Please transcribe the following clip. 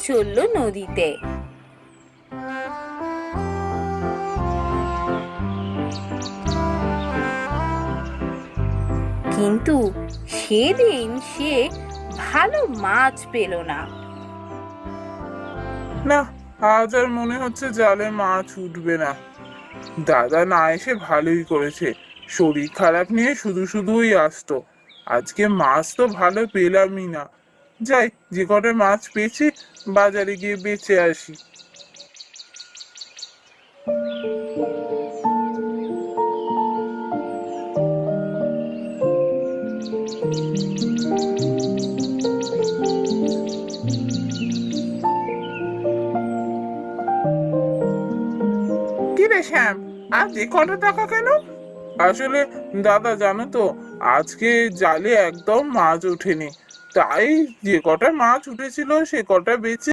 চলল নদীতে। কিন্তু সেদিন সে ভালো মাছ পেল না। না, আজ আর মনে হচ্ছে জালে মাছ উঠবে না। দাদা না এসে ভালোই করেছে, শরীর খারাপ নিয়ে শুধু শুধুই আসতো। আজকে মাছ তো ভালো পেলামই না। যাই, যে কটা মাছ পেয়েছি বাজারে গিয়ে বেচে আসি। কি রে শ্যাম, আজ এ কটা টাকা কেন? আসলে দাদা জানো তো, আজকে জালে একদম মাছ ওঠেনি, তাই যে কটা মাছ উঠেছিল সে কটা বেচে